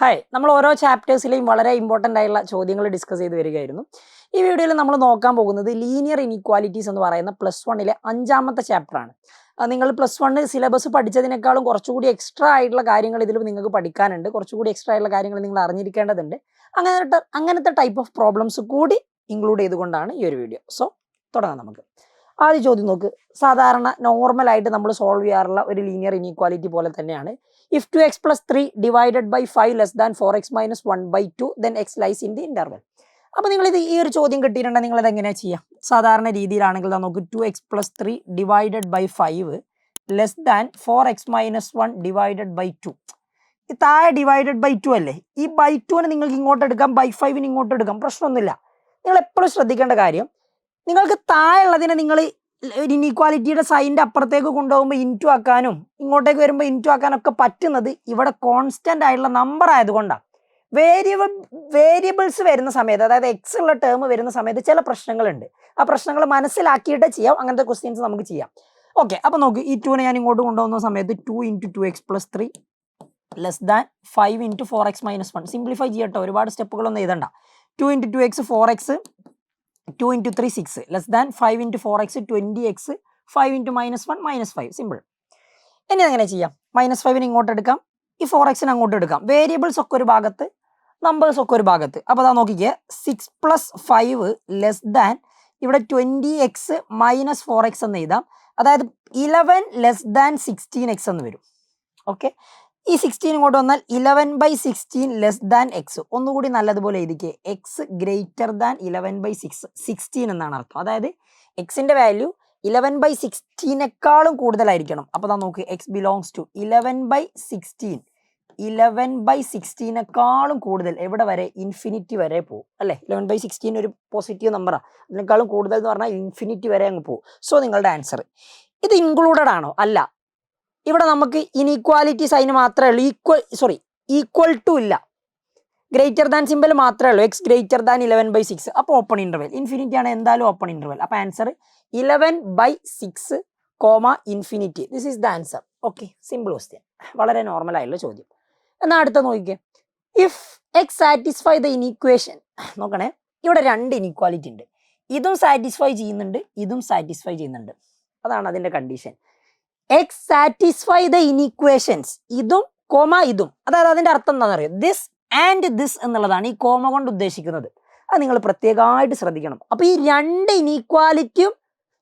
Hi, നമ്മൾ ഓരോ ചാപ്റ്റേഴ്സിലെയും വളരെ ഇമ്പോർട്ടൻ്റ് ആയിട്ടുള്ള ചോദ്യങ്ങൾ ഡിസ്കസ് ചെയ്ത് വരികയായിരുന്നു. ഈ വീഡിയോയിൽ നമ്മൾ നോക്കാൻ പോകുന്നത് ലീനിയർ ഇനീക്വാലിറ്റീസ് എന്ന് പറയുന്ന +1 5ാമത്തെ ചാപ്റ്ററാണ്. നിങ്ങൾ +1 സിലബസ് പഠിച്ചതിനേക്കാളും കുറച്ചുകൂടി എക്സ്ട്രാ ആയിട്ടുള്ള കാര്യങ്ങൾ ഇതിൽ നിങ്ങൾക്ക് പഠിക്കാനുണ്ട്. കുറച്ചുകൂടി എക്സ്ട്രാ ആയിട്ടുള്ള കാര്യങ്ങൾ നിങ്ങൾ അറിഞ്ഞിരിക്കേണ്ടതുണ്ട്. അങ്ങനത്തെ ടൈപ്പ് ഓഫ് പ്രോബ്ലംസ് കൂടി ഇൻക്ലൂഡ് ചെയ്തുകൊണ്ടാണ് ഈ ഒരു വീഡിയോ. സോ തുടങ്ങാം നമുക്ക്. ആദ്യ ചോദ്യം നോക്ക്. സാധാരണ നോർമലായിട്ട് നമ്മൾ സോൾവ് ചെയ്യാറുള്ള ഒരു ലീനിയർ ഇനീക്വാലിറ്റി പോലെ തന്നെയാണ്. If 2x + 3 divided by 5 less than 4x - 1/2 then x lies in the interval. അപ്പോൾ നിങ്ങൾ ഈ ഒരു ചോദ്യം കിട്ടിയിട്ടുണ്ടെങ്കിൽ നിങ്ങൾ ഇത് എങ്ങനെയാണ് ചെയ്യുക? സാധാരണ രീതിയിലാണെങ്കിൽ നമുക്ക് 2x + 3 divided by 5 less than 4x - 1/2. ഈ താഴെ ഡിവൈഡഡ് ബൈ 2 അല്ലേ? ഈ ബൈ 2നെ നിങ്ങൾക്ക് ഇങ്ങോട്ട് എടുക്കാം, ബൈ 5ന് ഇങ്ങോട്ട് എടുക്കാം, പ്രശ്നമൊന്നുമില്ല. നിങ്ങൾ എപ്പോഴും ശ്രദ്ധിക്കേണ്ട കാര്യം, നിങ്ങൾക്ക് താഴെ ഉള്ളതിനെ നിങ്ങൾ ഇനീക്വാലിറ്റിയുടെ സൈൻ്റെ അപ്പുറത്തേക്ക് കൊണ്ടുപോകുമ്പോൾ ഇൻറ്റു ആക്കാനും ഇങ്ങോട്ടേക്ക് വരുമ്പോൾ ഇൻറ്റു ആക്കാനൊക്കെ പറ്റുന്നത് ഇവിടെ കോൺസ്റ്റൻ്റ് ആയിട്ടുള്ള നമ്പർ ആയതുകൊണ്ടാണ്. വേരിയബിൾസ് വരുന്ന സമയത്ത്, അതായത് എക്സ് ഉള്ള ടേം വരുന്ന സമയത്ത് ചില പ്രശ്നങ്ങളുണ്ട്. ആ പ്രശ്നങ്ങൾ മനസ്സിലാക്കിയിട്ട് ചെയ്യാം. അങ്ങനത്തെ ക്വസ്റ്റ്യൻസ് നമുക്ക് ചെയ്യാം. ഓക്കെ, അപ്പോൾ നോക്ക്, ഈ 2നെ ഞാൻ ഇങ്ങോട്ട് കൊണ്ടുപോകുന്ന സമയത്ത് 2 × 2x + 3 less than 5 × 4x - 1. Simplify ചെയ്യട്ടോ, ഒരുപാട് സ്റ്റെപ്പുകളൊന്നും എഴുതണ്ട. 2 × 2x 4x, 2 × 3 6 less than 5 × 4x 20x, 5 × -1 -5. Simple. ഇനി എങ്ങനെ ചെയ്യാം? -5ന് ഇങ്ങോട്ട് എടുക്കാം, ഈ 4xന് അങ്ങോട്ട് എടുക്കാം. വേരിയബിൾസ് ഒക്കെ ഒരു ഭാഗത്ത്, നമ്പേഴ്സ് ഒക്കെ ഒരു ഭാഗത്ത്. അപ്പോൾ അതാ നോക്കിക്കേ, 6 + 5 ലെസ് ദാൻ ഇവിടെ 20x - 4x എന്ന് എഴുതാം. അതായത് 11 ലെസ് ദാൻ 16x എന്ന് വരും. ഓക്കെ, ഈ 16 ഇങ്ങോട്ട് വന്നാൽ 11/16 ലെസ് ദാൻ എക്സ്. ഒന്നുകൂടി നല്ലതുപോലെ എഴുതിക്കേ, എക്സ് ഗ്രേറ്റർ ദാൻ 11/16 എന്നാണ് അർത്ഥം. അതായത് എക്സിന്റെ വാല്യൂ 11/16 കൂടുതലായിരിക്കണം. അപ്പോൾ അതാ നോക്ക്, എക്സ് ബിലോങ്സ് ടു 11/16. 11/16 കൂടുതൽ എവിടെ വരെ? ഇൻഫിനിറ്റി വരെ പോകും അല്ലേ? 11/16 ഒരു പോസിറ്റീവ് നമ്പറാണ്. അതിനേക്കാളും കൂടുതൽ എന്ന് പറഞ്ഞാൽ ഇൻഫിനിറ്റി വരെ അങ്ങ് പോകും. സോ നിങ്ങളുടെ ആൻസർ ഇത് ഇൻക്ലൂഡഡ് ആണോ? അല്ല. ഇവിടെ നമുക്ക് ഇനീക്വാലിറ്റി സൈന് മാത്രമേ ഉള്ളൂ. ഈക്വൽ ടു ഇല്ല. ഗ്രേറ്റർ ദാൻ സിമ്പിൾ മാത്രമേ ഉള്ളൂ. X greater than 11/6. അപ്പോൾ ഓപ്പൺ ഇന്റർവെൽ. ഇൻഫിനിറ്റി ആണ് എന്തായാലും ഓപ്പൺ ഇന്റർവെൽ. അപ്പോൾ answer 11/6, infinity. This is the answer. Okay, simple question, വളരെ നോർമൽ ആയിട്ടുള്ള ചോദ്യം. എന്നാൽ അടുത്ത നോക്കിക്കേ, ഇഫ് എക്സ് സാറ്റിസ്ഫൈ ദ ഇനീക്വേഷൻ. നോക്കണേ, ഇവിടെ 2 ഇനീക്വാലിറ്റി ഉണ്ട്. ഇതും സാറ്റിസ്ഫൈ ചെയ്യുന്നുണ്ട്, ഇതും സാറ്റിസ്ഫൈ ചെയ്യുന്നുണ്ട്. അതാണ് അതിന്റെ കണ്ടീഷൻ. എക്സ് സാറ്റിസ്ഫൈ ദ ഇനീക്വേഷൻസ്, ഇതും ഇതും. അതായത് അതിന്റെ അർത്ഥം എന്താണെന്ന് അറിയാം? ദിസ് ആൻഡ് ദിസ് എന്നുള്ളതാണ് ഈ കോമ കൊണ്ട് ഉദ്ദേശിക്കുന്നത്. അത് നിങ്ങൾ പ്രത്യേകമായിട്ട് ശ്രദ്ധിക്കണം. അപ്പോൾ ഈ 2 ഇനീക്വാലിറ്റിയും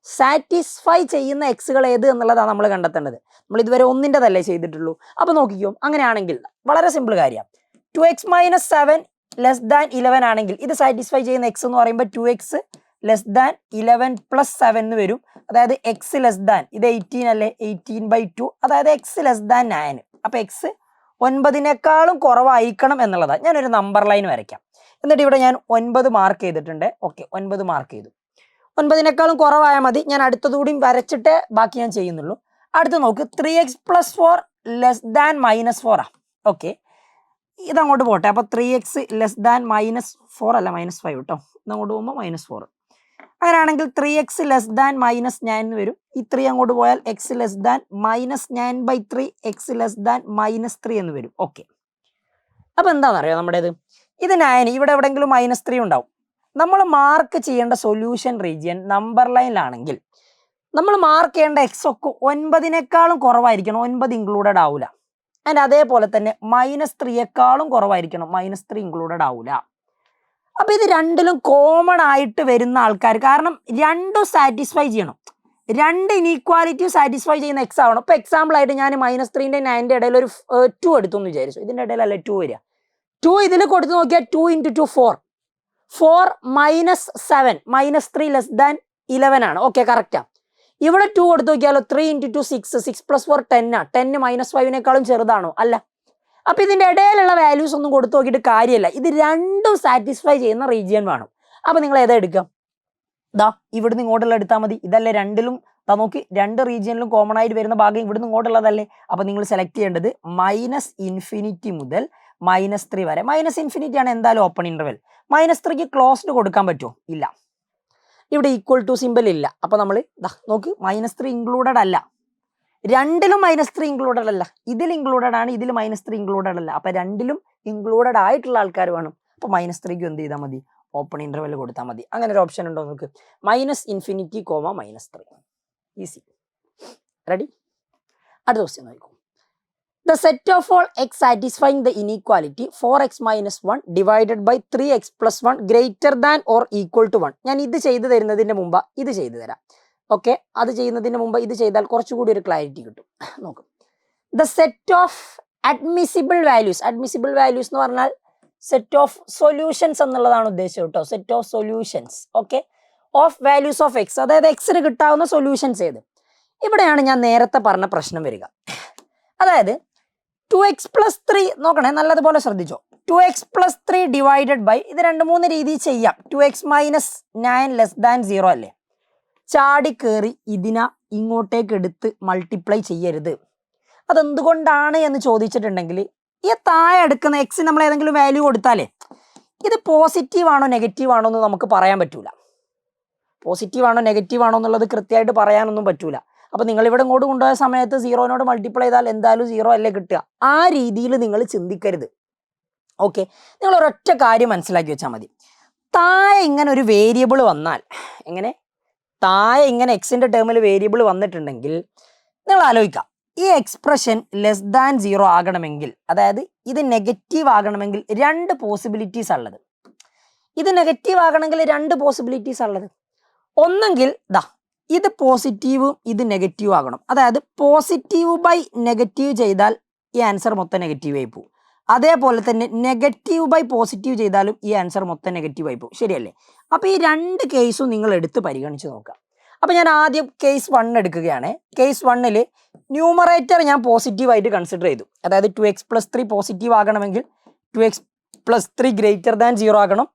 സാറ്റിസ്ഫൈ ചെയ്യുന്ന എക്സുകൾ ഏത് എന്നുള്ളതാണ് നമ്മൾ കണ്ടെത്തേണ്ടത്. നമ്മൾ ഇതുവരെ ഒന്നിൻ്റെതല്ലേ ചെയ്തിട്ടുള്ളൂ. അപ്പോൾ നോക്കിക്കോ, അങ്ങനെയാണെങ്കിൽ വളരെ സിമ്പിൾ കാര്യമാണ്. 2x - 7 ലെസ് ദാൻ 11 ആണെങ്കിൽ ഇത് സാറ്റിസ്ഫൈ ചെയ്യുന്ന എക്സ് എന്ന് പറയുമ്പോൾ 2x ലെസ് ദാൻ 11 + 7 എന്ന് വരും. അതായത് എക്സ് ലെസ് ദാൻ, ഇത് 18 അല്ലേ? 18/2. അതായത് എക്സ് ലെസ് ദാൻ 9. അപ്പോൾ എക്സ് 9 കുറവായിരിക്കണം എന്നുള്ളതാണ്. ഞാനൊരു നമ്പർ ലൈൻ വരയ്ക്കാം. എന്നിട്ട് ഇവിടെ ഞാൻ 9 മാർക്ക് ചെയ്തിട്ടുണ്ട്. ഓക്കെ, 9 മാർക്ക് ചെയ്തു. 9 കുറവായാൽ മതി. ഞാൻ അടുത്തതുകൂടി വരച്ചിട്ട് ബാക്കി ഞാൻ ചെയ്യുന്നുള്ളൂ. അടുത്ത് നോക്ക്, 3x + 4 ലെസ് ദാൻ -4 ആണ്. ഓക്കെ, ഇതങ്ങോട്ട് പോട്ടെ. അപ്പോൾ 3x ലെസ് ദാൻ -4 അല്ല, -5 കേട്ടോ. ഇതങ്ങോട്ട് പോകുമ്പോൾ -4. അങ്ങനെയാണെങ്കിൽ 3x ലെസ് ദാൻ -9 വരും. ഈ 3 അങ്ങോട്ട് പോയാൽ x less than -9/3, x less than -3 എന്ന് വരും. ഓക്കെ, അപ്പോൾ എന്താണെന്നറിയോ നമ്മുടേത്? ഇത് 9, ഇവിടെ എവിടെയെങ്കിലും -3 ഉണ്ടാവും. നമ്മൾ മാർക്ക് ചെയ്യേണ്ട സൊല്യൂഷൻ റീജിയൻ നമ്പർ ലൈനിലാണെങ്കിൽ നമ്മൾ മാർക്ക് ചെയ്യേണ്ട എക്സ് ഒക്കെ 9 കുറവായിരിക്കണം. 9 ഇൻക്ലൂഡഡ് ആവില്ല. ആൻഡ് അതേപോലെ തന്നെ -3 കുറവായിരിക്കണം. -3 ഇൻക്ലൂഡഡ് ആവില്ല. അപ്പോൾ ഇത് രണ്ടിലും കോമൺ ആയിട്ട് വരുന്ന ആൾക്കാർ, കാരണം രണ്ടും സാറ്റിസ്ഫൈ ചെയ്യണം. 2 ഇനീക്വാലിറ്റിയും സാറ്റിസ്ഫൈ ചെയ്യുന്ന എക്സ് ആവണം. ഇപ്പോൾ എക്സാമ്പിൾ ആയിട്ട് ഞാൻ -3ൻ്റെ 9ൻ്റെ ഇടയിൽ ഒരു 2 എടുത്തു എന്ന് വിചാരിച്ചു. ഇതിൻ്റെ ഇടയിലല്ലേ 2 വരിക? 2 ഇതിൽ കൊടുത്ത് നോക്കിയാൽ 2 × 2 4. 4 - 7 -3 ലെസ് ദാൻ 11 ആണ്. ഓക്കെ, കറക്റ്റാണ്. ഇവിടെ 2 കൊടുത്ത് നോക്കിയാലോ? 3 × 2 6, 6 + 4 10 ആണ്. 10 -5 ചെറുതാണോ? അല്ല. അപ്പോൾ ഇതിൻ്റെ ഇടയിലുള്ള വാല്യൂസ് ഒന്നും കൊടുത്തു നോക്കിയിട്ട് കാര്യമില്ല. ഇത് രണ്ടും സാറ്റിസ്ഫൈ ചെയ്യുന്ന റീജിയൻ വേണം. അപ്പോൾ നിങ്ങൾ ഏതാ എടുക്കാം? ഇതാ ഇവിടുന്ന് ഇങ്ങോട്ടുള്ള എടുത്താൽ മതി. ഇതല്ലേ രണ്ടിലും? നോക്കി, 2 റീജിയനിലും കോമൺ ആയിട്ട് വരുന്ന ഭാഗം ഇവിടുന്ന് ഇങ്ങോട്ടുള്ളതല്ലേ? അപ്പോൾ നിങ്ങൾ സെലക്ട് ചെയ്യേണ്ടത് -∞ മുതൽ -3 വരെ. -∞ ആണ് എന്തായാലും ഓപ്പൺ ഇന്റർവെൽ. -3ക്ക് ക്ലോസ്ഡ് കൊടുക്കാൻ പറ്റുമോ? ഇല്ല. ഇവിടെ ഈക്വൽ ടു സിമ്പിൾ ഇല്ല. അപ്പോൾ നമ്മൾ നോക്ക്, -3 ഇൻക്ലൂഡഡ് അല്ല. രണ്ടിലും -3 ഇൻക്ലൂഡഡ് അല്ല, ഇതിൽ ഇൻക്ലൂഡഡ് ആണ്, ഇതിൽ -3 ഇൻക്ലൂഡഡ് അല്ല. അപ്പൊ രണ്ടിലും ഇൻക്ലൂഡഡ് ആയിട്ടുള്ള ആൾക്കാർ വേണം. അപ്പൊ -3ക്ക് എന്ത് ചെയ്താൽ മതി, ഓപ്പൺ ഇന്റർവെൽ കൊടുത്താൽ മതി. അങ്ങനെ ഒരു ഓപ്ഷൻ ഉണ്ടോ നമുക്ക്? -∞, -3. ഈസി. റെഡി? അടുത്ത ക്വസ്റ്റ്യൻ നോക്കൂ. The set of all x satisfying the inequality 4x minus 1 divided by 3x plus 1 greater than or equal to 1. ഞാൻ ഇത് ചെയ്തു തരുന്നതിന് മുമ്പ് ഇത് ചെയ്തു തരാം. ഓക്കെ, അത് ചെയ്യുന്നതിന് മുമ്പ് ഇത് ചെയ്താൽ കുറച്ചുകൂടി ഒരു ക്ലാരിറ്റി കിട്ടും. നോക്കും. The set of admissible values എന്ന് പറഞ്ഞാൽ സെറ്റ് ഓഫ് സൊല്യൂഷൻസ് എന്നുള്ളതാണ് ഉദ്ദേശം കേട്ടോ. Set of solutions, okay, of values of X, അതായത് എക്സിന് കിട്ടാവുന്ന സൊല്യൂഷൻസ് ഏത്. ഇവിടെയാണ് ഞാൻ നേരത്തെ പറഞ്ഞ പ്രശ്നം വരിക. അതായത് 2x plus 3 നോക്കണേ, നല്ലതുപോലെ ശ്രദ്ധിച്ചോ. 2x plus 3 ഡിവൈഡഡ് ബൈ, ഇത് 2-3 രീതിയിൽ ചെയ്യാം. 2x minus 9 ലെസ് ദാൻ 0 അല്ലേ. ചാടി കയറി ഇതിനെ ഇങ്ങോട്ടേക്ക് എടുത്ത് മൾട്ടിപ്ലൈ ചെയ്യരുത്. അതെന്തുകൊണ്ടാണ് എന്ന് ചോദിച്ചിട്ടുണ്ടെങ്കിൽ, ഈ താഴെ എടുക്കുന്ന എക്സ് നമ്മൾ ഏതെങ്കിലും വാല്യൂ കൊടുത്താലേ ഇത് പോസിറ്റീവ് ആണോ നെഗറ്റീവ് ആണോ എന്ന് നമുക്ക് പറയാൻ പറ്റൂല. പോസിറ്റീവ് ആണോ നെഗറ്റീവ് ആണോ എന്നുള്ളത് കൃത്യമായിട്ട് പറയാനൊന്നും പറ്റൂല. അപ്പോൾ നിങ്ങൾ ഇവിടെ ഇങ്ങോട്ട് കൊണ്ടുപോയ സമയത്ത് 0നോട് മൾട്ടിപ്ലൈ ചെയ്താൽ എന്തായാലും 0 അല്ലേ കിട്ടുക. ആ രീതിയിൽ നിങ്ങൾ ചിന്തിക്കരുത്. ഓക്കെ, നിങ്ങൾ ഒരൊറ്റ കാര്യം മനസ്സിലാക്കി വെച്ചാൽ മതി. താഴെ ഇങ്ങനെ ഒരു വേരിയബിൾ വന്നാൽ, എങ്ങനെ താഴെ ഇങ്ങനെ എക്സിൻ്റെ ടേമിൽ വേരിയബിൾ വന്നിട്ടുണ്ടെങ്കിൽ നിങ്ങൾ ആലോചിക്കാം, ഈ എക്സ്പ്രഷൻ ലെസ് ദാൻ 0 ആകണമെങ്കിൽ, അതായത് ഇത് നെഗറ്റീവ് ആകണമെങ്കിൽ 2 പോസിബിലിറ്റീസ് ഉള്ളത്. ഇത് നെഗറ്റീവ് ആകണമെങ്കിൽ 2 പോസിബിലിറ്റീസ് ഉള്ളത്. ഒന്നെങ്കിൽ ദാ ഇത് പോസിറ്റീവും ഇത് നെഗറ്റീവ് ആകണം. അതായത് പോസിറ്റീവ് ബൈ നെഗറ്റീവ് ചെയ്താൽ ഈ ആൻസർ മൊത്തം നെഗറ്റീവ് ആയി പോകും. അതേപോലെ തന്നെ നെഗറ്റീവ് ബൈ പോസിറ്റീവ് ചെയ്താലും ഈ ആൻസർ മൊത്തം നെഗറ്റീവ് ആയി പോകും. ശരിയല്ലേ? അപ്പോൾ ഈ 2 കേസും നിങ്ങൾ എടുത്ത് പരിഗണിച്ച് നോക്കാം. അപ്പോൾ ഞാൻ ആദ്യം കേസ് 1 എടുക്കുകയാണ്. കേസ് 1-ൽ ന്യൂമറേറ്റർ ഞാൻ പോസിറ്റീവായിട്ട് കൺസിഡർ ചെയ്തു. അതായത് 2x plus 3 പോസിറ്റീവ് ആകണമെങ്കിൽ 2x plus 3 ഗ്രേറ്റർ ദാൻ 0 ആകണം.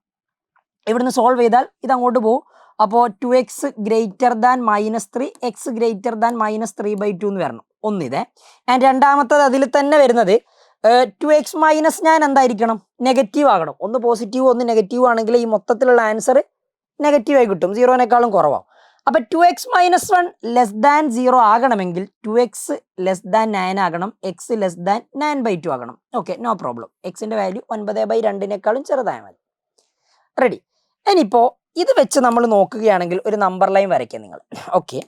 ഇവിടുന്ന് സോൾവ് ചെയ്താൽ ഇത് അങ്ങോട്ട് പോകും. അപ്പോൾ 2x greater than -3, x greater than -3/2 എന്ന് വരണം. ഒന്നിതേ. ആൻഡ് രണ്ടാമത്തത് അതിൽ തന്നെ വരുന്നത് 2x മൈനസ് ഞാൻ എന്തായിരിക്കണം, നെഗറ്റീവ് ആകണം. ഒന്ന് പോസിറ്റീവ് ഒന്ന് നെഗറ്റീവ് ആണെങ്കിൽ ഈ മൊത്തത്തിലുള്ള ആൻസർ നെഗറ്റീവായി കിട്ടും, 0നേക്കാളും കുറവാകും. അപ്പോൾ 2x minus 1 ലെസ് ദാൻ 0 ആകണമെങ്കിൽ 2x ലെസ് ദാൻ 9 ആകണം, x ലെസ് ദാൻ 9/2 ആകണം. Okay, no problem. എക്സിൻ്റെ വാല്യൂ 9/2 ചെറുതായാൽ മതി. റെഡി? ഇനിയിപ്പോൾ ഇത് വെച്ച് നമ്മൾ നോക്കുകയാണെങ്കിൽ ഒരു നമ്പർ ലൈൻ വരയ്ക്കുക നിങ്ങൾ. ഓക്കെ,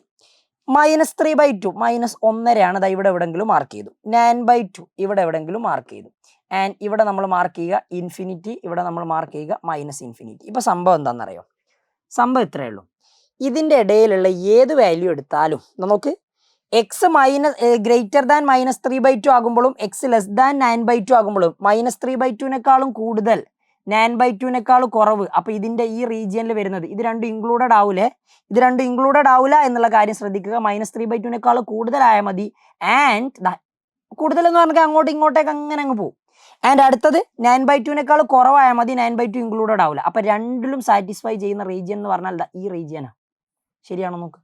-3/2 -1.5 അതാ ഇവിടെ എവിടെയെങ്കിലും മാർക്ക് ചെയ്തു. 9/2 ഇവിടെ എവിടെയെങ്കിലും മാർക്ക് ചെയ്തു. ആൻഡ് ഇവിടെ നമ്മൾ മാർക്ക് ചെയ്യുക ഇൻഫിനിറ്റി, ഇവിടെ നമ്മൾ മാർക്ക് ചെയ്യുക -∞. ഇപ്പോൾ സംഭവം എന്താണെന്നറിയോ? സംഭവം ഇത്രയേ ഉള്ളൂ. ഇതിൻ്റെ ഇടയിലുള്ള ഏത് വാല്യൂ എടുത്താലും നമുക്ക് എക്സ് ഗ്രേറ്റർ ദാൻ -3/2 ആകുമ്പോഴും എക്സ് ലെസ് ദാൻ 9/2 ആകുമ്പോഴും -3/2 കൂടുതൽ 9/2 കുറവ്. അപ്പോൾ ഇതിൻ്റെ ഈ റീജിയനിൽ വരുന്നത് ഇത് രണ്ടും ഇൻക്ലൂഡഡ് ആവൂലേ? ഇത് രണ്ടും ഇൻക്ലൂഡഡ് ആവില്ല എന്നുള്ള കാര്യം ശ്രദ്ധിക്കുക. -3/2 കൂടുതലായാൽ മതി. ആൻഡ് കൂടുതൽ എന്ന് പറഞ്ഞാൽ അങ്ങോട്ടും ഇങ്ങോട്ടേക്ക് അങ്ങനെ അങ്ങ് പോകും. ആൻഡ് അടുത്തത് 9/2 കുറവായാൽ മതി, 9/2 ഇൻക്ലൂഡഡ് ആവില്ല. അപ്പോൾ രണ്ടിലും സാറ്റിസ്ഫൈ ചെയ്യുന്ന റീജിയൻ എന്ന് പറഞ്ഞാൽ ഈ റീജിയനാണ്. ശരിയാണോ നോക്ക്.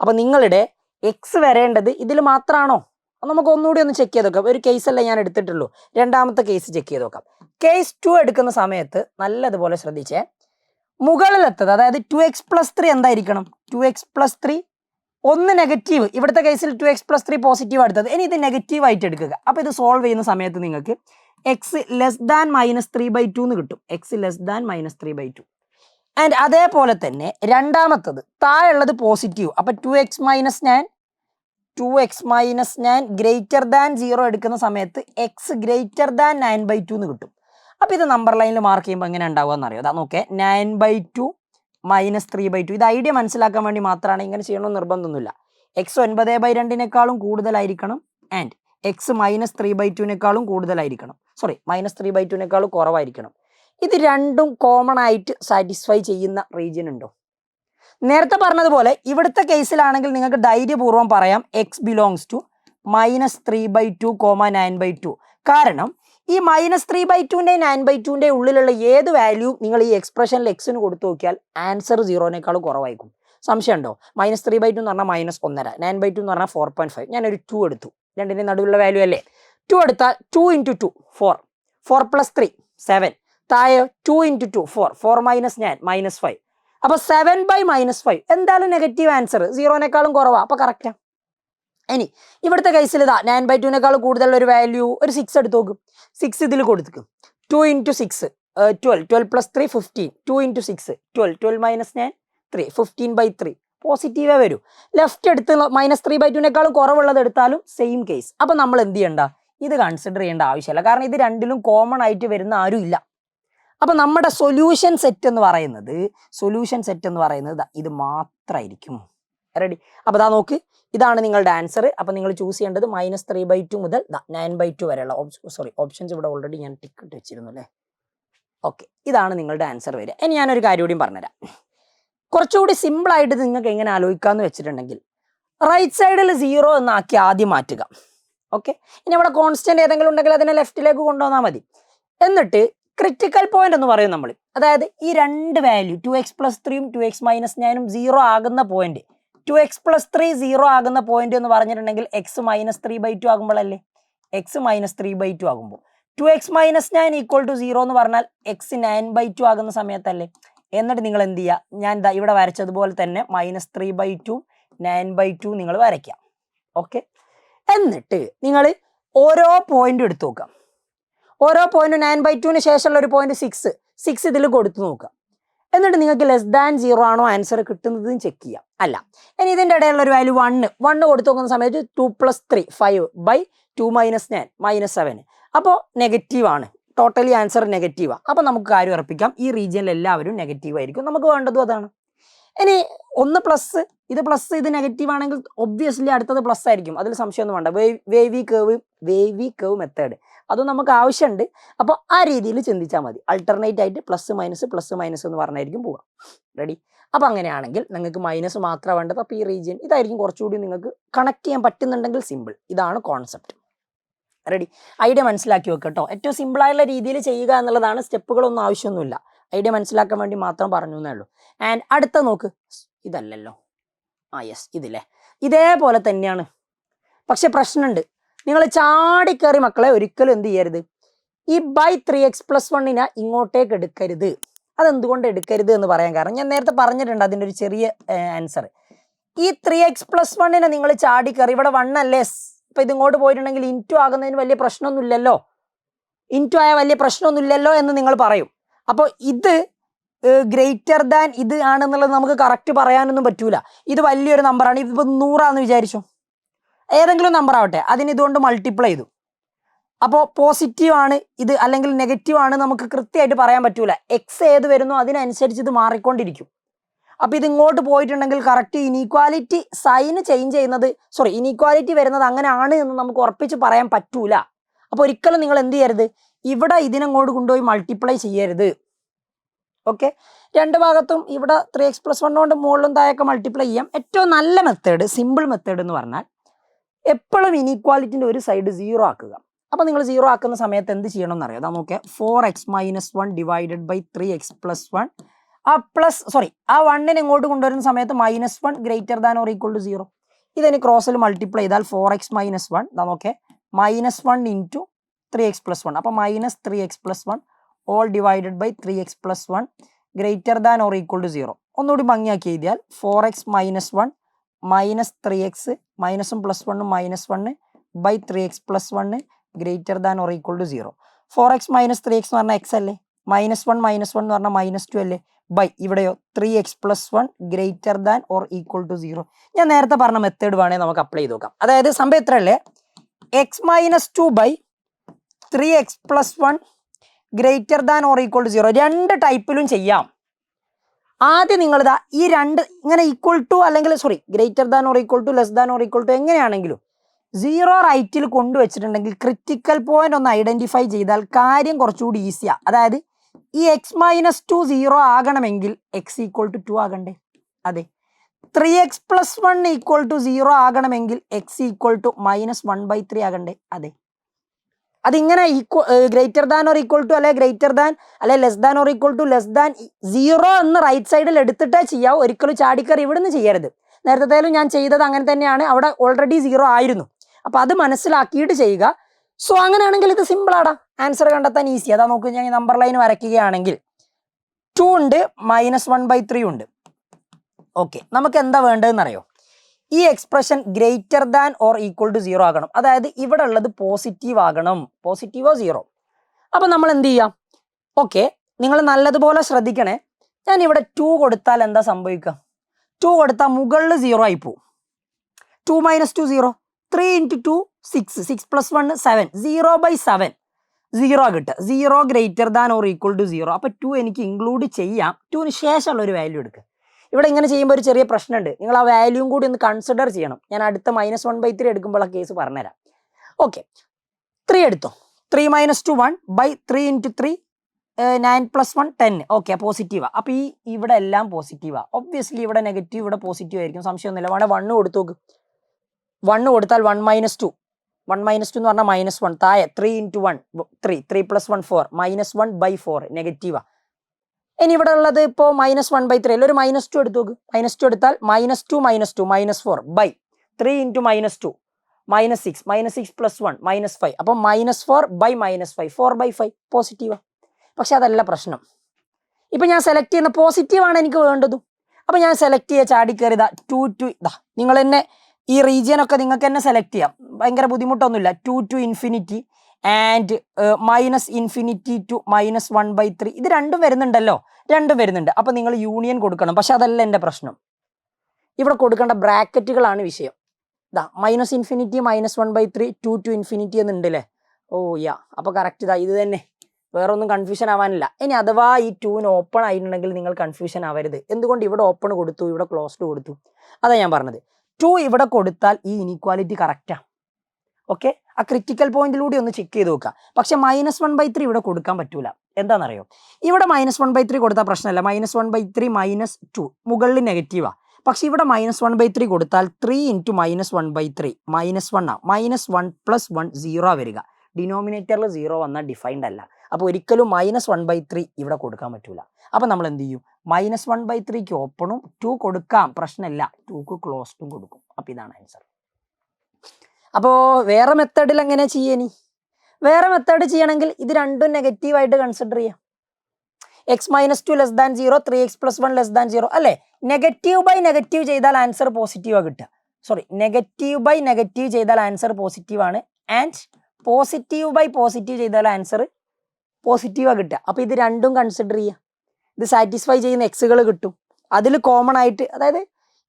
അപ്പോൾ നിങ്ങളുടെ എക്സ് വരേണ്ടത് ഇതിൽ മാത്രമാണോ? നമുക്ക് ഒന്നുകൂടി ഒന്ന് ചെക്ക് ചെയ്ത് നോക്കാം. ഒരു കേസല്ലേ ഞാൻ എടുത്തിട്ടുള്ളൂ, രണ്ടാമത്തെ കേസ് ചെക്ക് ചെയ്ത് നോക്കാം. കേസ് 2 എടുക്കുന്ന സമയത്ത് നല്ലതുപോലെ ശ്രദ്ധിച്ചേ. മുകളിലെത്തത് അതായത് 2x plus 3 എന്തായിരിക്കണം? 2x plus 3 ഒന്ന് നെഗറ്റീവ്. ഇവിടുത്തെ കേസിൽ 2x plus 3 പോസിറ്റീവ് എടുത്തത്. ഇനി ഇത് നെഗറ്റീവ് ആയിട്ട് എടുക്കുക. അപ്പോൾ ഇത് സോൾവ് ചെയ്യുന്ന സമയത്ത് നിങ്ങൾക്ക് എക്സ് ലെസ് ദാൻ -3/2 എന്ന് കിട്ടും. X less than -3/2. ആൻഡ് അതേപോലെ തന്നെ രണ്ടാമത്തത് താഴെയുള്ളത് പോസിറ്റീവ്. അപ്പോൾ 2x minus 9 ഗ്രേറ്റർ ദാൻ 0 എടുക്കുന്ന സമയത്ത് എക്സ് ഗ്രേറ്റർ ദാൻ 9/2 എന്ന് കിട്ടും. അപ്പോൾ ഇത് നമ്പർ ലൈനിൽ മാർക്ക് ചെയ്യുമ്പോൾ എങ്ങനെ ഉണ്ടാവുക എന്നറിയോ? അതാ നോക്കേ, 9/2 -3/2. ഇത് ഐഡിയ മനസ്സിലാക്കാൻ വേണ്ടി മാത്രമാണ്, ഇങ്ങനെ ചെയ്യണമെന്ന് നിർബന്ധമൊന്നുമില്ല. എക്സ് 9/2 കൂടുതലായിരിക്കണം ആൻഡ് എക്സ് -3/2 കൂടുതലായിരിക്കണം. സോറി, -3/2 കുറവായിരിക്കണം. ഇത് രണ്ടും കോമൺ ആയിട്ട് സാറ്റിസ്ഫൈ ചെയ്യുന്ന റീജിയൻ ഉണ്ടോ? നേരത്തെ പറഞ്ഞതുപോലെ ഇവിടുത്തെ കേസിലാണെങ്കിൽ നിങ്ങൾക്ക് ധൈര്യപൂർവ്വം പറയാം എക്സ് ബിലോങ്സ് ടു -3/2, 9/2. കാരണം ഈ -3/2 9/2 ഉള്ളിലുള്ള ഏത് വാല്യൂ നിങ്ങൾ ഈ എക്സ്പ്രഷനിൽ എക്സിന് കൊടുത്തു നോക്കിയാൽ ആൻസർ 0നേക്കാൾ കുറവായിരിക്കും. സംശയം ഉണ്ടോ? -3/2 എന്ന് പറഞ്ഞാൽ -1.5, 9/2 എന്ന് പറഞ്ഞാൽ 4.5. ഞാനൊരു 2 എടുത്തു, രണ്ടിൻ്റെ നടുവിലുള്ള വാല്യൂ അല്ലേ. 2 എടുത്താൽ 2 × 2 4, 4 + 3 7. താഴെ 2 × 2 4, 4 - 9 -5. അപ്പോൾ 7/-5 എന്തായാലും നെഗറ്റീവ് ആൻസർ, 0നേക്കാളും കുറവാണ്. അപ്പോൾ കറക്റ്റാണ്. ഇനി ഇവിടുത്തെ കേസിൽ ഇതാ 9/2 കൂടുതലുള്ള ഒരു വാല്യൂ ഒരു 6 എടുത്ത് നോക്കും. 6 ഇതിൽ കൊടുക്കും. 2 × 6 12, 12 + 3 15, 2 × 6 12, 12 - 9 3, 15/3 പോസിറ്റീവേ വരൂ. ലെഫ്റ്റ് എടുത്ത് -3/2 കുറവുള്ളത് എടുത്താലും സെയിം കേസ്. അപ്പം നമ്മൾ എന്ത് ചെയ്യണ്ട, ഇത് കൺസിഡർ ചെയ്യേണ്ട ആവശ്യമില്ല, കാരണം ഇത് രണ്ടിലും കോമൺ ആയിട്ട് വരുന്ന ആരും ഇല്ല. അപ്പം നമ്മുടെ സൊല്യൂഷൻ സെറ്റ് എന്ന് പറയുന്നത് ഇത് മാത്രമായിരിക്കും. റെഡി? അപ്പോൾ ഇതാ നോക്ക്, ഇതാണ് നിങ്ങളുടെ ആൻസർ. അപ്പം നിങ്ങൾ ചൂസ് ചെയ്യേണ്ടത് -3/2 മുതൽ 9/2 വരെയുള്ള ഓപ്ഷൻസ് ഇവിടെ ഓൾറെഡി ഞാൻ ടിക്കറ്റ് വെച്ചിരുന്നു അല്ലേ. ഓക്കെ, ഇതാണ് നിങ്ങളുടെ ആൻസർ വരിക. ഇനി ഞാനൊരു കാര്യം കൂടി പറഞ്ഞുതരാം. കുറച്ചുകൂടി സിമ്പിളായിട്ട് നിങ്ങൾക്ക് എങ്ങനെ ആലോചിക്കാമെന്ന് വെച്ചിട്ടുണ്ടെങ്കിൽ റൈറ്റ് സൈഡിൽ 0 എന്നാക്കി ആദ്യം മാറ്റുക. ഓക്കെ, ഇനി ഇവിടെ കോൺസ്റ്റന്റ് ഏതെങ്കിലും ഉണ്ടെങ്കിൽ അതിനെ ലെഫ്റ്റിലേക്ക് കൊണ്ടുവന്നാൽ മതി. എന്നിട്ട് ക്രിട്ടിക്കൽ പോയിന്റ് എന്ന് പറയും നമ്മൾ, അതായത് ഈ രണ്ട് വാല്യൂ 2x + 3 2x - 9 0 ആകുന്ന പോയിന്റ്, 2x + 3 0 ആകുന്ന പോയിന്റ് എന്ന് പറഞ്ഞിട്ടുണ്ടെങ്കിൽ x - 3/2 ആകുമ്പോഴല്ലേ, x - 3/2 ആകുമ്പോൾ 2x - 9 = 0 എന്ന് പറഞ്ഞാൽ x 9/2 ആകുന്ന സമയത്തല്ലേ. എന്നിട്ട് നിങ്ങൾ എന്ത് ചെയ്യുക, ഞാൻ ഇവിടെ വരച്ചതുപോലെ തന്നെ -3/2 9/2 നിങ്ങൾ വരയ്ക്കുക. ഓക്കെ, എന്നിട്ട് നിങ്ങൾ ഓരോ പോയിന്റും എടുത്തു നോക്കുക. ഓരോ പോയിന്റ് 9/2 ശേഷമുള്ള ഒരു പോയിന്റ് 6 ഇതിൽ കൊടുത്തു നോക്കുക. എന്നിട്ട് നിങ്ങൾക്ക് <0 ആണോ ആൻസർ കിട്ടുന്നത് ചെക്ക് ചെയ്യാം. അല്ല, ഇനി ഇതിൻ്റെ ഇടയിലുള്ള ഒരു വാല്യൂ 1 കൊടുത്തു നോക്കുന്ന സമയത്ത് 2 + 3 5/2 - 9 -7, അപ്പോൾ നെഗറ്റീവ് ആണ്. ടോട്ടലി ആൻസർ നെഗറ്റീവാണ്. അപ്പം നമുക്ക് കാര്യം ഉറപ്പിക്കാം, ഈ റീജിയനിൽ എല്ലാവരും നെഗറ്റീവ് ആയിരിക്കും. നമുക്ക് വേണ്ടതും അതാണ്. ഇനി ഒന്ന് പ്ലസ്, ഇത് പ്ലസ്, ഇത് നെഗറ്റീവ് ആണെങ്കിൽ ഒബ്വിയസ്ലി അടുത്തത് പ്ലസ് ആയിരിക്കും, അതിൽ സംശയമൊന്നും വേണ്ട. വേവി കേവ് മെത്തേഡ് അതും നമുക്ക് ആവശ്യമുണ്ട്. അപ്പോൾ ആ രീതിയിൽ ചിന്തിച്ചാൽ മതി. അൾട്ടർനേറ്റ് ആയിട്ട് പ്ലസ് മൈനസ് എന്ന് പറഞ്ഞായിരിക്കും പോവുക. റെഡി? അപ്പം അങ്ങനെയാണെങ്കിൽ നിങ്ങൾക്ക് മൈനസ് മാത്രമേ വേണ്ടത്. അപ്പോൾ ഈ റീജിയൻ ഇതായിരിക്കും കുറച്ചുകൂടി നിങ്ങൾക്ക് കണക്ട് ചെയ്യാൻ പറ്റുന്നുണ്ടെങ്കിൽ സിമ്പിൾ. ഇതാണ് കോൺസെപ്റ്റ്. റെഡി? ഐഡിയ മനസ്സിലാക്കി വെക്കുക കേട്ടോ. ഏറ്റവും സിമ്പിളായുള്ള രീതിയിൽ ചെയ്യുക എന്നുള്ളതാണ്. സ്റ്റെപ്പുകളൊന്നും ആവശ്യമൊന്നുമില്ല, ഐഡിയ മനസ്സിലാക്കാൻ വേണ്ടി മാത്രം പറഞ്ഞു എന്നേ ഉള്ളൂ. ആൻഡ് അടുത്ത നോക്ക്, ഇതല്ലല്ലോ, യെസ് ഇതില്ലേ, ഇതേപോലെ തന്നെയാണ്. പക്ഷെ പ്രശ്നമുണ്ട്, നിങ്ങൾ ചാടിക്കയറി മക്കളെ ഒരിക്കലും എന്ത് ചെയ്യരുത്, ഈ /3x + 1 ഇങ്ങോട്ടേക്ക് എടുക്കരുത്. അതെന്തുകൊണ്ട് എടുക്കരുത് എന്ന് പറയാൻ കാരണം ഞാൻ നേരത്തെ പറഞ്ഞിട്ടുണ്ട് അതിൻ്റെ ഒരു ചെറിയ ആൻസർ. ഈ 3x + 1 നിങ്ങൾ ചാടിക്കയറി, ഇവിടെ 1 അല്ലേ, ഇപ്പം ഇതിങ്ങോട്ട് പോയിട്ടുണ്ടെങ്കിൽ ഇൻറ്റു ആകുന്നതിന് വലിയ പ്രശ്നമൊന്നുമില്ലല്ലോ, ഇൻറ്റു ആയ വലിയ പ്രശ്നമൊന്നുമില്ലല്ലോ എന്ന് നിങ്ങൾ പറയും. അപ്പോൾ ഇത് ഗ്രേറ്റർ ദാൻ ഇത് ആണെന്നുള്ളത് നമുക്ക് കറക്റ്റ് പറയാനൊന്നും പറ്റൂല. ഇത് വലിയൊരു നമ്പറാണ്, ഇതിപ്പോൾ 100 വിചാരിച്ചു, ഏതെങ്കിലും നമ്പർ ആവട്ടെ, അതിന് ഇതുകൊണ്ട് മൾട്ടിപ്ലൈ ചെയ്തു. അപ്പോൾ പോസിറ്റീവ് ആണ് ഇത് അല്ലെങ്കിൽ നെഗറ്റീവ് ആണ് നമുക്ക് കൃത്യമായിട്ട് പറയാൻ പറ്റൂല. എക്സ് ഏത് വരുന്നോ അതിനനുസരിച്ച് ഇത് മാറിക്കൊണ്ടിരിക്കും. അപ്പോൾ ഇത് ഇങ്ങോട്ട് പോയിട്ടുണ്ടെങ്കിൽ കറക്റ്റ് ഇനീക്വാലിറ്റി സൈന് ചേഞ്ച് ചെയ്യുന്നത്, ഇനീക്വാലിറ്റി വരുന്നത് അങ്ങനെയാണ് എന്ന് നമുക്ക് ഉറപ്പിച്ച് പറയാൻ പറ്റൂല. അപ്പോൾ ഒരിക്കലും നിങ്ങൾ എന്ത് ചെയ്യരുത്, ഇവിടെ ഇതിനങ്ങോട്ട് കൊണ്ടുപോയി മൾട്ടിപ്ലൈ ചെയ്യരുത്. ഓക്കെ, രണ്ട് ഭാഗത്തും ഇവിടെ 3x + 1 കൊണ്ട് മുകളിലും താഴെയൊക്കെ മൾട്ടിപ്ലൈ ചെയ്യാം. ഏറ്റവും നല്ല മെത്തേഡ്, സിമ്പിൾ മെത്തേഡ് എന്ന് പറഞ്ഞാൽ എപ്പോഴും ഇനീക്വാലിറ്റിൻ്റെ ഒരു സൈഡ് 0 ആക്കുക. അപ്പോൾ നിങ്ങൾ 0 ആക്കുന്ന സമയത്ത് എന്ത് ചെയ്യണം എന്നറിയാം. അതാ നോക്കിയാൽ 4x - 1 / 3x + 1 ആ 1 ഇങ്ങോട്ട് കൊണ്ടുവരുന്ന സമയത്ത് -1 greater than or equal to 0. ഇതിന് ക്രോസിൽ മൾട്ടിപ്ലൈ ചെയ്താൽ 4x - 1 ഇതാ നോക്കിയാൽ -1 × 3x + 1, അപ്പോൾ -3x + 1 all divided by 3x + 1 greater than or equal to 0. ഒന്നുകൂടി ഭംഗിയാക്കി എഴുതിയാൽ 4x - 1 -3x മൈനസും +1 -1 by 3x + 1 greater than or equal to 0. 4x - 3x എന്ന് പറഞ്ഞാൽ x അല്ലേ, -1 -1 എന്ന് പറഞ്ഞാൽ -2 അല്ലേ, ബൈ ഇവിടെയോ 3x + 1 greater than or equal to 0. ഞാൻ നേരത്തെ പറഞ്ഞ മെത്തേഡ് വേണമെങ്കിൽ നമുക്ക് അപ്ലൈ ചെയ്ത് നോക്കാം. അതായത് സംഭവം എത്ര അല്ലേ, x - 2 by 3x + 1 greater than or equal to 0. രണ്ട് ടൈപ്പിലും ചെയ്യാം. ആദ്യം നിങ്ങളിതാ ഈ രണ്ട് ഇങ്ങനെ ഈക്വൽ ടു അല്ലെങ്കിൽ greater than or equal to less than or equal to എങ്ങനെയാണെങ്കിലും 0 റൈറ്റിൽ കൊണ്ടുവച്ചിട്ടുണ്ടെങ്കിൽ ക്രിറ്റിക്കൽ പോയിന്റ് ഒന്ന് ഐഡന്റിഫൈ ചെയ്താൽ കാര്യം കുറച്ചുകൂടി ഈസിയാണ്. അതായത് ഈ x - 2 0 ആകണമെങ്കിൽ x = 2 ആകണ്ടേ, അതെ. 3x + 1 = 0 ആകണമെങ്കിൽ x = -1/3 ആകണ്ടേ, അതെ. അതിങ്ങനെ greater than or equal to അല്ലെ ഗ്രേറ്റർ ദാൻ അല്ലെ less than or equal to less than 0 എന്ന് റൈറ്റ് സൈഡിൽ എടുത്തിട്ടേ ചെയ്യാവൂ. ഒരിക്കലും ചാടിക്കറി ഇവിടുന്ന് ചെയ്യരുത്. നേരത്തേലും ഞാൻ ചെയ്തത് അങ്ങനെ തന്നെയാണ്, അവിടെ ഓൾറെഡി 0 ആയിരുന്നു. അപ്പോൾ അത് മനസ്സിലാക്കിയിട്ട് ചെയ്യുക. സോ അങ്ങനെയാണെങ്കിൽ ഇത് സിമ്പിളാടാ, ആൻസർ കണ്ടെത്താൻ ഈസി. അതാ നോക്കുക, ഞാൻ ഈ നമ്പർ ലൈൻ വരയ്ക്കുകയാണെങ്കിൽ 2 ഉണ്ട് -1/3 ഉണ്ട്. ഓക്കെ, നമുക്ക് എന്താ വേണ്ടതെന്ന് അറിയോ, ഈ expression greater than or equal to 0 ആകണം. അതായത് ഇവിടെ ഉള്ളത് പോസിറ്റീവ് ആകണം, പോസിറ്റീവോ 0. അപ്പൊ നമ്മൾ എന്ത് ചെയ്യാം? ഓക്കെ, നിങ്ങൾ നല്ലതുപോലെ ശ്രദ്ധിക്കണേ. ഞാൻ ഇവിടെ 2 കൊടുത്താൽ എന്താ സംഭവിക്കുക? 2 കൊടുത്താൽ മുകളിൽ 0 ആയി പോവും. 2 - 2 0. 3 × 2 6. 6 + 1 7. 0/7 0 കിട്ടുക. 0 greater than or equal to 0. അപ്പൊ 2 എനിക്ക് ഇൻക്ലൂഡ് ചെയ്യാം. 2ന് ശേഷമുള്ള ഒരു വാല്യൂ എടുക്കുക. ഇവിടെ ഇങ്ങനെ ചെയ്യുമ്പോൾ ഒരു ചെറിയ പ്രശ്നമുണ്ട്. നിങ്ങൾ ആ വാല്യൂയും കൂടി ഒന്ന് കൺസിഡർ ചെയ്യണം. ഞാൻ അടുത്ത -1/3 എടുക്കുമ്പോൾ ആ കേസ് പറഞ്ഞുതരാം. ഓക്കെ, 3 എടുത്തോ. 3 - 2 1/3 × 3 9 + 1 10. ഓക്കെ, പോസിറ്റീവാ. അപ്പൊ ഇവിടെ എല്ലാം പോസിറ്റീവാ. ഒബ്വിയസ്ലി ഇവിടെ നെഗറ്റീവ്, ഇവിടെ പോസിറ്റീവ് ആയിരിക്കും, സംശയമൊന്നുമില്ല. വേണേ 1 കൊടുത്തു നോക്ക്. 1 കൊടുത്താൽ 1 - 2. 1 - 2 എന്ന് പറഞ്ഞാൽ -1. താഴെ 3 × 1 3. 3 + 1 4. -1/4 നെഗറ്റീവാ. ഇനി ഇവിടെ ഉള്ളത് ഇപ്പോൾ -1/3 അല്ല, ഒരു -2 എടുത്തു നോക്ക്. -2 എടുത്താൽ -2 - 2 -4/3 × -2 -6. -6 + 1 -5. അപ്പം -4/-5 4/5 പോസിറ്റീവാ. പക്ഷെ അതല്ല പ്രശ്നം. ഇപ്പം ഞാൻ സെലക്ട് ചെയ്യുന്ന പോസിറ്റീവാണ് എനിക്ക് വേണ്ടതും. അപ്പം ഞാൻ സെലക്ട് ചെയ്യുക, ചാടി കയറിയതാ 2 to ഇതാ. നിങ്ങൾ തന്നെ ഈ റീജിയനൊക്കെ നിങ്ങൾക്ക് തന്നെ സെലക്ട് ചെയ്യാം, ഭയങ്കര ബുദ്ധിമുട്ടൊന്നുമില്ല. 2 to ∞ ആൻഡ് -∞ to -1/3. ഇത് രണ്ടും വരുന്നുണ്ടല്ലോ, രണ്ടും വരുന്നുണ്ട്. അപ്പം നിങ്ങൾ യൂണിയൻ കൊടുക്കണം. പക്ഷെ അതല്ല എൻ്റെ പ്രശ്നം. ഇവിടെ കൊടുക്കേണ്ട ബ്രാക്കറ്റുകളാണ് വിഷയം. ഇതാ -∞ -1/3 2 to ∞ എന്നുണ്ടല്ലേ. ഓ യാ, അപ്പോൾ കറക്റ്റ് ഇതാ, ഇത് തന്നെ. വേറെ ഒന്നും കൺഫ്യൂഷൻ ആവാനില്ല. ഇനി അഥവാ ഈ 2ന് ഓപ്പൺ ആയിട്ടുണ്ടെങ്കിൽ നിങ്ങൾ കൺഫ്യൂഷൻ ആവരുത്. എന്തുകൊണ്ട് ഇവിടെ ഓപ്പൺ കൊടുത്തു, ഇവിടെ ക്ലോസ്ഡ് കൊടുത്തു? അതാ ഞാൻ പറഞ്ഞത്. 2 ഇവിടെ കൊടുത്താൽ ഈ ഇനീക്വാലിറ്റി കറക്റ്റാണ്. ഓക്കെ, ആ ക്രിറ്റിക്കൽ പോയിന്റിലൂടെ ഒന്ന് ചെക്ക് ചെയ്ത് നോക്കുക. പക്ഷെ -1/3 ഇവിടെ കൊടുക്കാൻ പറ്റൂല. എന്താണെന്നറിയോ? ഇവിടെ -1/3 കൊടുത്താൽ പ്രശ്നമല്ല. -1/3 -2 മുകളിൽ നെഗറ്റീവാ. പക്ഷെ ഇവിടെ -1/3 കൊടുത്താൽ 3 × -1/3 -1 -1 + 1 0 വരിക. ഡിനോമിനേറ്ററിൽ 0 വന്നാൽ ഡിഫൈൻഡ് അല്ല. അപ്പോൾ ഒരിക്കലും -1/3 ഇവിടെ കൊടുക്കാൻ പറ്റൂല. അപ്പം നമ്മൾ എന്ത് ചെയ്യും? -1/3ക്ക് ഓപ്പണും 2 കൊടുക്കാം, പ്രശ്നമില്ല. 2ക്ക് ക്ലോസ്ഡും കൊടുക്കും. അപ്പം ഇതാണ് ആൻസർ. അപ്പോൾ വേറെ മെത്തേഡിൽ എങ്ങനെ ചെയ്യേനി? വേറെ മെത്തേഡ് ചെയ്യണമെങ്കിൽ ഇത് രണ്ടും നെഗറ്റീവായിട്ട് കൺസിഡർ ചെയ്യാം. x - 2 > 0 3x + 1 > 0 അല്ലേ? നെഗറ്റീവ് ചെയ്താൽ ആൻസർ പോസിറ്റീവാണ് കിട്ടുക. സോറി, നെഗറ്റീവ് ചെയ്താൽ ആൻസർ പോസിറ്റീവാണ്. ആൻഡ് പോസിറ്റീവ് ചെയ്താൽ ആൻസർ പോസിറ്റീവാണ് കിട്ടുക. അപ്പോൾ ഇത് രണ്ടും കൺസിഡർ ചെയ്യുക. ഇത് സാറ്റിസ്ഫൈ ചെയ്യുന്ന എക്സുകൾ കിട്ടും. അതിൽ കോമൺ ആയിട്ട്, അതായത്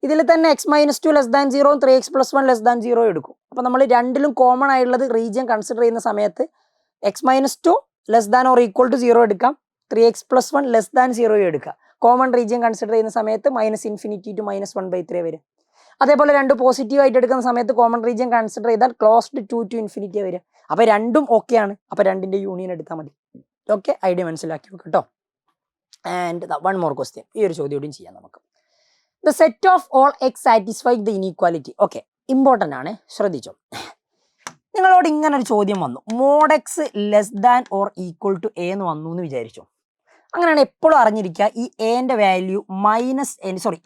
ഇതിൽ തന്നെ x - 2 > 0 3x + 1 > 0 എടുക്കും. അപ്പോൾ നമ്മൾ രണ്ടിലും കോമൺ ആയിട്ടുള്ളത് റീജിയൻ കൺസിഡർ ചെയ്യുന്ന സമയത്ത് x - 2 ≤ 0 എടുക്കാം, 3x + 1 < 0 എടുക്കുക. കോമൺ റീജിയൻ കൺസിഡർ ചെയ്യുന്ന സമയത്ത് -∞ to -1/3 വരും. അതേപോലെ രണ്ട് പോസിറ്റീവ് ആയിട്ട് എടുക്കുന്ന സമയത്ത് കോമൺ റീജിയൻ കൺസിഡർ ചെയ്താൽ ക്ലോസ്ഡ് 2 to ∞ വരും. അപ്പോൾ രണ്ടും ഓക്കെയാണ്. അപ്പോൾ രണ്ടിൻ്റെ യൂണിയൻ എടുത്താൽ മതി. ഓക്കെ, ഐഡിയ മനസ്സിലാക്കി വെക്കും കേട്ടോ. ആൻഡ് വൺ മോർ ക്വസ്റ്റ്യൻ, ഈ ഒരു ചോദ്യം കൂടിയും ചെയ്യാം നമുക്ക്. The set of all X satisfy the inequality. Okay, important ആണ്, ശ്രദ്ധിച്ചോ. നിങ്ങളോട് ഇങ്ങനെ ഒരു ചോദ്യം വന്നു, mod x < a എന്ന് വന്നു എന്ന് വിചാരിച്ചു. അങ്ങനെയാണ് എപ്പോഴും അറിഞ്ഞിരിക്കുക, ഈ എന്റെ വാല്യൂ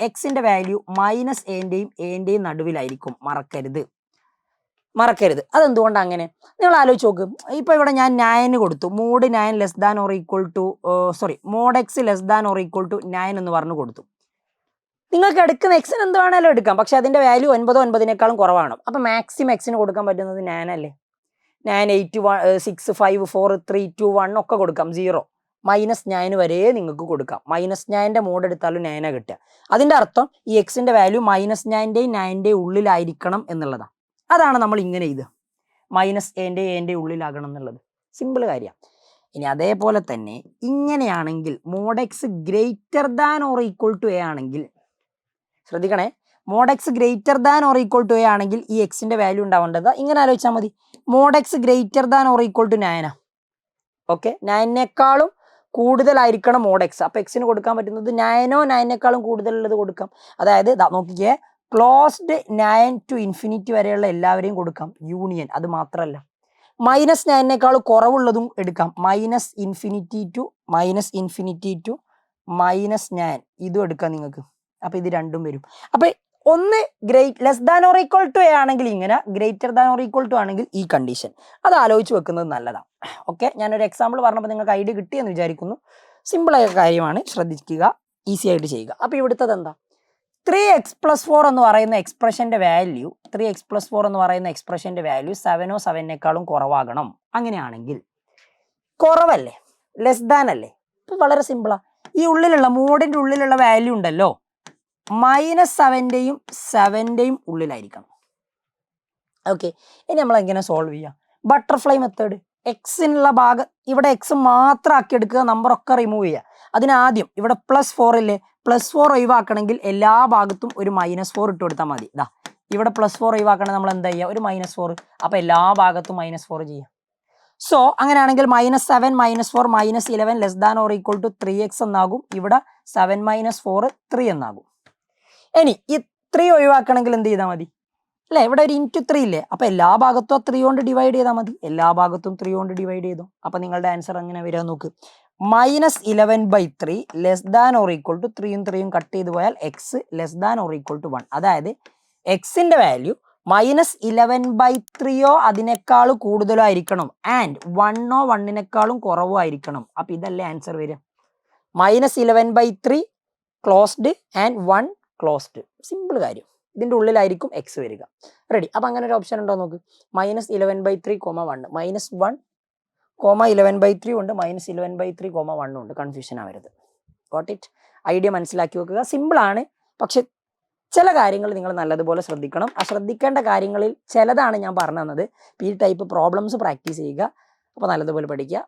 എക്സിന്റെ വാല്യൂ -a-ന്റെയും a-ന്റെയും നടുവിലായിരിക്കും. മറക്കരുത്. അതെന്തുകൊണ്ടാണ് അങ്ങനെ? നിങ്ങൾ ആലോചിച്ച് നോക്ക്. ഇപ്പോൾ ഇവിടെ ഞാൻ 9 കൊടുത്തു, mod 9 mod x < 9 എന്ന് പറഞ്ഞു കൊടുത്തു. നിങ്ങൾക്ക് എടുക്കുന്ന എക്സിന് എന്ത് വേണേലും എടുക്കാം, പക്ഷെ അതിന്റെ വാല്യൂ 9 കുറവാണ്. അപ്പം മാക്സിമം എക്സിന് കൊടുക്കാൻ പറ്റുന്നത് 9 അല്ലേ? 9 8 6 5 4 3 2 1 ഒക്കെ കൊടുക്കാം. 0 -9 വരെ നിങ്ങൾക്ക് കൊടുക്കാം. -9ന്റെ മോഡ് എടുത്താലും 9 കിട്ടുക. അതിന്റെ അർത്ഥം ഈ എക്സിന്റെ വാല്യൂ -9ന്റെയും 9ന്റെയും ഉള്ളിലായിരിക്കണം എന്നുള്ളതാണ്. അതാണ് നമ്മൾ ഇങ്ങനെ ഇത് -a-ന്റെയും a-ന്റെയും ഉള്ളിലാകണം എന്നുള്ളത്. സിമ്പിൾ കാര്യമാണ്. ഇനി അതേപോലെ തന്നെ ഇങ്ങനെയാണെങ്കിൽ mod x > a ആണെങ്കിൽ, ശ്രദ്ധിക്കണേ, mod x > a ആണെങ്കിൽ ഈ എക്സിന്റെ വാല്യൂ ഉണ്ടാവേണ്ടത് ഇങ്ങനെ ആലോചിച്ചാൽ മതി. mod x > 9. ഓക്കെ, 9നേക്കാളും കൂടുതലായിരിക്കണം mod x. അപ്പോൾ എക്സിന് കൊടുക്കാൻ പറ്റുന്നത് 9 9നേക്കാളും കൂടുതലുള്ളത് കൊടുക്കാം. അതായത് നോക്കിക്കേ, ക്ലോസ്ഡ് 9 to ∞ വരെയുള്ള എല്ലാവരെയും കൊടുക്കാം. യൂണിയൻ അത് മാത്രമല്ല, -9നേക്കാൾ കുറവുള്ളതും എടുക്കാം. -∞ to -9 ഇതും എടുക്കാം നിങ്ങൾക്ക്. അപ്പോൾ ഇത് രണ്ടും വരും. അപ്പോൾ ഒന്ന് < a ആണെങ്കിൽ ഇങ്ങനെ, > ആണെങ്കിൽ ഈ കണ്ടീഷൻ. അത് ആലോചിച്ച് വെക്കുന്നത് നല്ലതാണ്. ഓക്കെ, ഞാനൊരു എക്സാമ്പിൾ പറഞ്ഞപ്പോൾ നിങ്ങൾക്ക് ഐഡിയ കിട്ടിയെന്ന് വിചാരിക്കുന്നു. സിമ്പിളായ കാര്യമാണ്, ശ്രദ്ധിക്കുക, ഈസി ആയിട്ട് ചെയ്യുക. അപ്പോൾ ഇവിടുത്തത് എന്താ? 3x+4 എന്ന് പറയുന്ന എക്സ്പ്രഷന്റെ വാല്യൂ 3x+4 എന്ന് പറയുന്ന എക്സ്പ്രഷന്റെ വാല്യൂ 7 7നേക്കാളും കുറവാകണം. അങ്ങനെയാണെങ്കിൽ കുറവല്ലേ, ലെസ് ദാൻ അല്ലേ? ഇപ്പൊ വളരെ സിമ്പിളാ. ഈ ഉള്ളിലുള്ള മോഡിന്റെ ഉള്ളിലുള്ള വാല്യൂ ഉണ്ടല്ലോ -7ന്റെയും 7ന്റെയും ഉള്ളിലായിരിക്കണം. ഓക്കെ, ഇനി നമ്മൾ എങ്ങനെ സോൾവ് ചെയ്യാം? Butterfly method. എക്സിനുള്ള ഭാഗം ഇവിടെ എക്സ് മാത്രം ആക്കി എടുക്കുക, നമ്പറൊക്കെ റിമൂവ് ചെയ്യുക. അതിനാദ്യം ഇവിടെ +4 ഇല്ലേ, +4 ഒഴിവാക്കണമെങ്കിൽ എല്ലാ ഭാഗത്തും ഒരു -4 ഇട്ട് കൊടുത്താൽ മതി. ഇതാ ഇവിടെ +4 ഒഴിവാക്കണമെങ്കിൽ നമ്മൾ എന്താ ചെയ്യുക, ഒരു -4. അപ്പൊ എല്ലാ ഭാഗത്തും -4 ചെയ്യാം. സോ അങ്ങനെയാണെങ്കിൽ -7 -4 -11 less than or equal to 3x എന്നാകും. ഇവിടെ 7 - 4 3 എന്നാകും. ഇനി ഈ 3 ഒഴിവാക്കണമെങ്കിൽ എന്ത് ചെയ്താൽ മതി അല്ലെ, ഇവിടെ ഒരു × 3 ഇല്ലേ, അപ്പൊ എല്ലാ ഭാഗത്തും 3 കൊണ്ട് ഡിവൈഡ് ചെയ്താൽ മതി. എല്ലാ ഭാഗത്തും 3 കൊണ്ട് ഡിവൈഡ് ചെയ്തു. അപ്പൊ നിങ്ങളുടെ ആൻസർ എങ്ങനെ വരിക നോക്ക്. -11/3 less than or equal to 3 3 cut ചെയ്ത് പോയാൽ x less than or equal to 1. അതായത് എക്സിന്റെ വാല്യൂ -11/3 അതിനേക്കാൾ കൂടുതലോ ആയിരിക്കണം ആൻഡ് 1 1നേക്കാളും കുറവോ ആയിരിക്കണം. അപ്പൊ ഇതല്ലേ ആൻസർ വരിക. -11/3 ക്ലോസ്ഡ് ആൻഡ് 1 ക്ലോസ്ഡ്. സിമ്പിൾ കാര്യം. ഇതിന്റെ ഉള്ളിലായിരിക്കും എക്സ് വരിക. റെഡി. അപ്പൊ അങ്ങനെ ഒരു ഓപ്ഷൻ ഉണ്ടോ നോക്ക്. -11/3, 1 -1, 11/3 ഉണ്ട്, -11/3, 1 ഉണ്ട്. കൺഫ്യൂഷൻ ആവരുത്. Got it? ഐഡിയ മനസ്സിലാക്കി വെക്കുക. സിമ്പിൾ ആണ്, പക്ഷെ ചില കാര്യങ്ങൾ നിങ്ങൾ നല്ലതുപോലെ ശ്രദ്ധിക്കണം. ആ ശ്രദ്ധിക്കേണ്ട കാര്യങ്ങളിൽ ചിലതാണ് ഞാൻ പറഞ്ഞു തന്നത്. ഈ ടൈപ്പ് പ്രോബ്ലംസ് പ്രാക്ടീസ് ചെയ്യുക. അപ്പോൾ നല്ലതുപോലെ പഠിക്കുക.